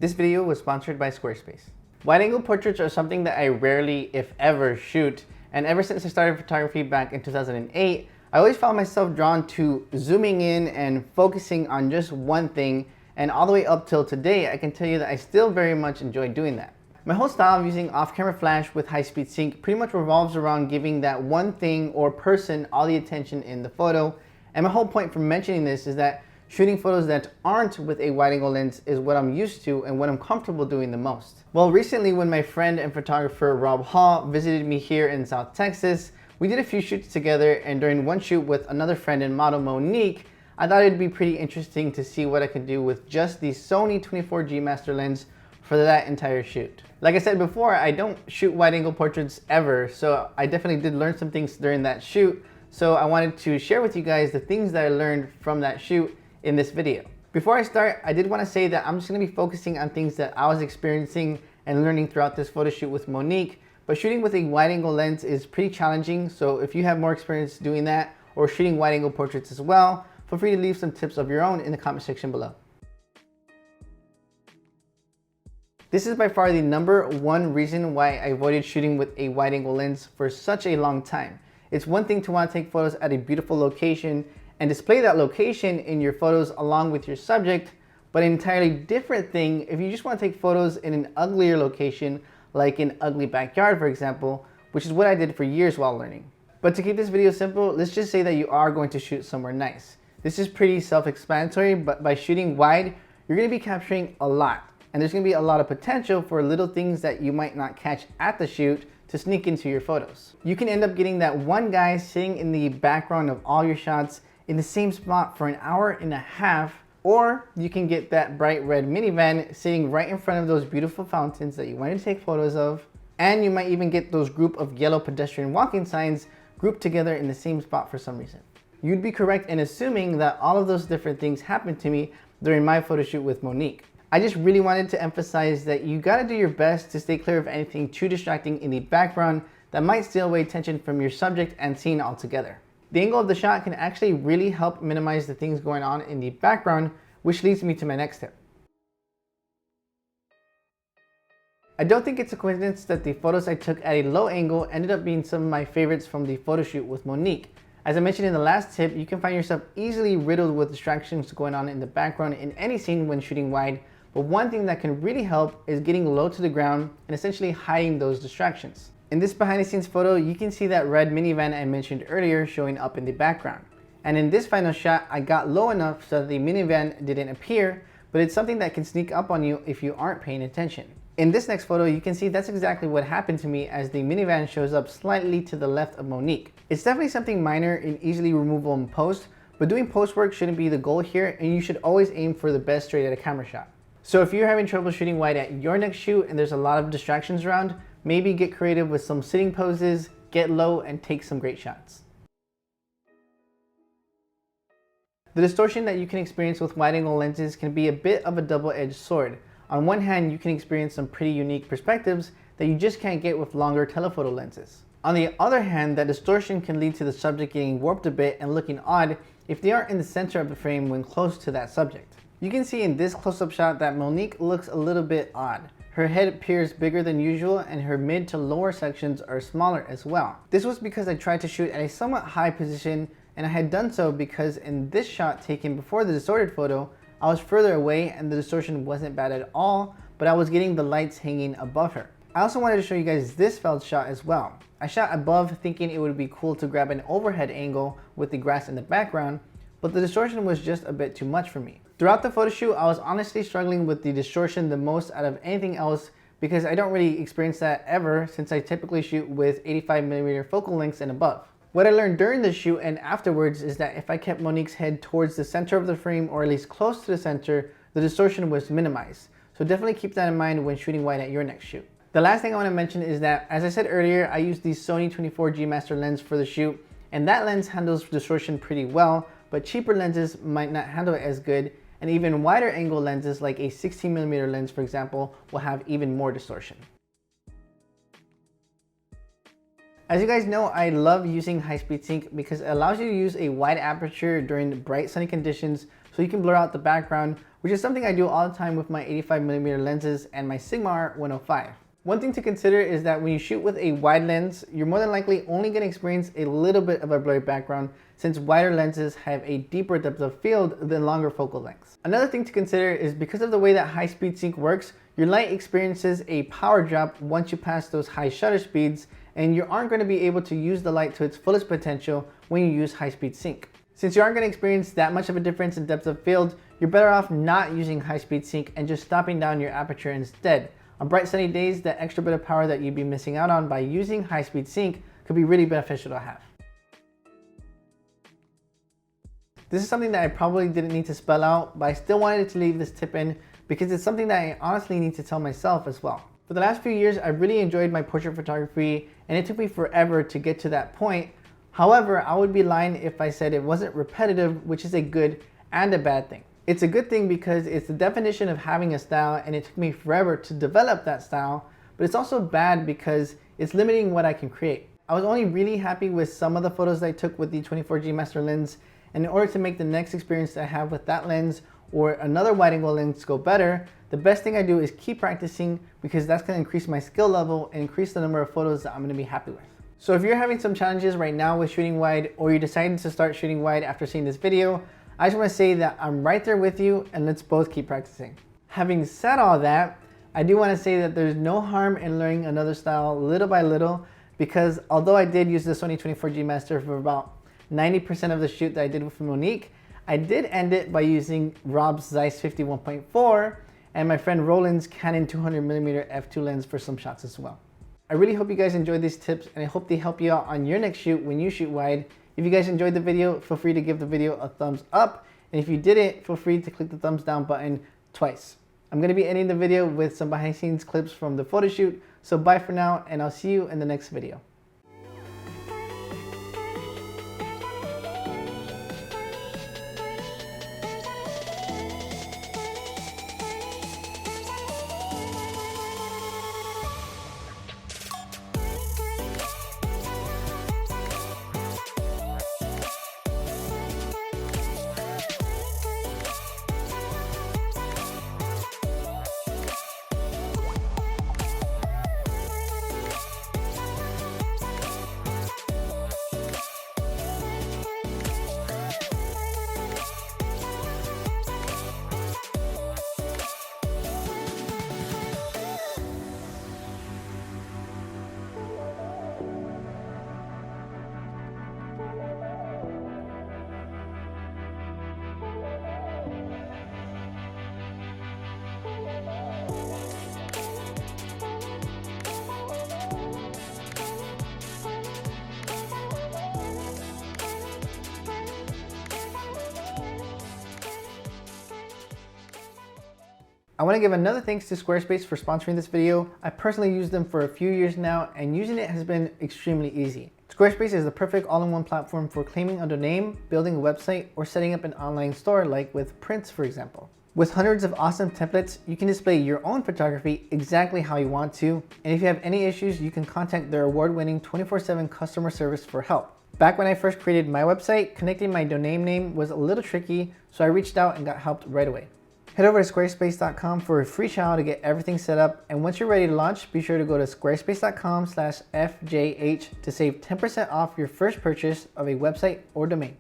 This video was sponsored by Squarespace. Wide-angle portraits are something that I rarely, if ever, shoot, and ever since I started photography back in 2008, I always found myself drawn to zooming in and focusing on just one thing, and all the way up till today, I can tell you that I still very much enjoy doing that. My whole style of using off-camera flash with HighSpeed Sync pretty much revolves around giving that one thing or person all the attention in the photo, and my whole point for mentioning this is that shooting photos that aren't with a wide-angle lens is what I'm used to and what I'm comfortable doing the most. Well, recently when my friend and photographer Rob Hall visited me here in South Texas, we did a few shoots together, and during one shoot with another friend and model Monique, I thought it'd be pretty interesting to see what I could do with just the Sony 24G Master lens for that entire shoot. Like I said before, I don't shoot wide-angle portraits ever, so I definitely did learn some things during that shoot, so I wanted to share with you guys the things that I learned from that shoot in this video. Before I start, I did want to say that I'm just going to be focusing on things that I was experiencing and learning throughout this photo shoot with Monique, but shooting with a wide-angle lens is pretty challenging, so if you have more experience doing that or shooting wide-angle portraits as well, feel free to leave some tips of your own in the comment section below. This is by far the #1 reason why I avoided shooting with a wide-angle lens for such a long time. It's one thing to want to take photos at a beautiful location and display that location in your photos along with your subject, but an entirely different thing if you just want to take photos in an uglier location, like an ugly backyard, for example, which is what I did for years while learning. But to keep this video simple, let's just say that you are going to shoot somewhere nice. This is pretty self-explanatory, but by shooting wide, you're going to be capturing a lot, and there's going to be a lot of potential for little things that you might not catch at the shoot to sneak into your photos. You can end up getting that one guy sitting in the background of all your shots in the same spot for an hour and a half, or you can get that bright red minivan sitting right in front of those beautiful fountains that you wanted to take photos of, and you might even get those group of yellow pedestrian walking signs grouped together in the same spot for some reason. You'd be correct in assuming that all of those different things happened to me during my photo shoot with Monique. I just really wanted to emphasize that you gotta do your best to stay clear of anything too distracting in the background that might steal away attention from your subject and scene altogether. The angle of the shot can actually really help minimize the things going on in the background, which leads me to my next tip. I don't think it's a coincidence that the photos I took at a low angle ended up being some of my favorites from the photo shoot with Monique. As I mentioned in the last tip, you can find yourself easily riddled with distractions going on in the background in any scene when shooting wide, but one thing that can really help is getting low to the ground and essentially hiding those distractions. In this behind the scenes photo, you can see that red minivan I mentioned earlier showing up in the background. And in this final shot, I got low enough so that the minivan didn't appear, but it's something that can sneak up on you if you aren't paying attention. In this next photo, you can see that's exactly what happened to me as the minivan shows up slightly to the left of Monique. It's definitely something minor and easily removable in post, but doing post work shouldn't be the goal here, and you should always aim for the best straight at a camera shot. So if you're having trouble shooting wide at your next shoot and there's a lot of distractions around, maybe get creative with some sitting poses, get low, and take some great shots. The distortion that you can experience with wide-angle lenses can be a bit of a double-edged sword. On one hand, you can experience some pretty unique perspectives that you just can't get with longer telephoto lenses. On the other hand, that distortion can lead to the subject getting warped a bit and looking odd if they aren't in the center of the frame when close to that subject. You can see in this close-up shot that Monique looks a little bit odd. Her head appears bigger than usual and her mid to lower sections are smaller as well. This was because I tried to shoot at a somewhat high position, and I had done so because in this shot taken before the distorted photo, I was further away and the distortion wasn't bad at all, but I was getting the lights hanging above her. I also wanted to show you guys this felt shot as well. I shot above thinking it would be cool to grab an overhead angle with the grass in the background, but the distortion was just a bit too much for me. Throughout the photo shoot, I was honestly struggling with the distortion the most out of anything else because I don't really experience that ever since I typically shoot with 85mm focal lengths and above. What I learned during the shoot and afterwards is that if I kept Monique's head towards the center of the frame or at least close to the center, the distortion was minimized. So definitely keep that in mind when shooting wide at your next shoot. The last thing I want to mention is that, as I said earlier, I used the Sony 24G Master lens for the shoot, and that lens handles distortion pretty well, but cheaper lenses might not handle it as good, and even wider angle lenses like a 16mm lens, for example, will have even more distortion. As you guys know, I love using HighSpeed Sync because it allows you to use a wide aperture during bright sunny conditions, so so you can blur out the background, which is something I do all the time with my 85mm lenses and my Sigma Art 105. One thing to consider is that when you shoot with a wide lens, you're more than likely only going to experience a little bit of a blurry background, since wider lenses have a deeper depth of field than longer focal lengths. Another thing to consider is because of the way that HighSpeed Sync works, your light experiences a power drop once you pass those high shutter speeds, and you aren't going to be able to use the light to its fullest potential when you use HighSpeed Sync. Since you aren't going to experience that much of a difference in depth of field, you're better off not using HighSpeed Sync and just stopping down your aperture instead. On bright sunny days, that extra bit of power that you'd be missing out on by using HighSpeed Sync could be really beneficial to have. This is something that I probably didn't need to spell out, but I still wanted to leave this tip in because it's something that I honestly need to tell myself as well. For the last few years, I've really enjoyed my portrait photography, and it took me forever to get to that point. However, I would be lying if I said it wasn't repetitive, which is a good and a bad thing. It's a good thing because it's the definition of having a style, and it took me forever to develop that style, but it's also bad because it's limiting what I can create. I was only really happy with some of the photos that I took with the 24G Master lens, and in order to make the next experience that I have with that lens or another wide angle lens go better, the best thing I do is keep practicing, because that's going to increase my skill level and increase the number of photos that I'm going to be happy with. So if you're having some challenges right now with shooting wide, or you're deciding to start shooting wide after seeing this video, I just want to say that I'm right there with you, and let's both keep practicing. Having said all that, I do want to say that there's no harm in learning another style little by little, because although I did use the Sony 24G Master for about 90% of the shoot that I did with Monique, I did end it by using Rob's Zeiss 51.4 and my friend Roland's Canon 200mm f2 lens for some shots as well. I really hope you guys enjoyed these tips, and I hope they help you out on your next shoot when you shoot wide. If you guys enjoyed the video, feel free to give the video a thumbs up. And if you didn't, feel free to click the thumbs down button twice. I'm going to be ending the video with some behind the scenes clips from the photo shoot. So bye for now, and I'll see you in the next video. I want to give another thanks to Squarespace for sponsoring this video. I personally use them for a few years now, and using it has been extremely easy. Squarespace is the perfect all-in-one platform for claiming a domain, building a website, or setting up an online store like with prints, for example. With hundreds of awesome templates, you can display your own photography exactly how you want to, and if you have any issues, you can contact their award-winning 24/7 customer service for help. Back when I first created my website, connecting my domain name was a little tricky, so I reached out and got helped right away. Head over to squarespace.com for a free trial to get everything set up, and once you're ready to launch, be sure to go to squarespace.com/FJH to save 10% off your first purchase of a website or domain.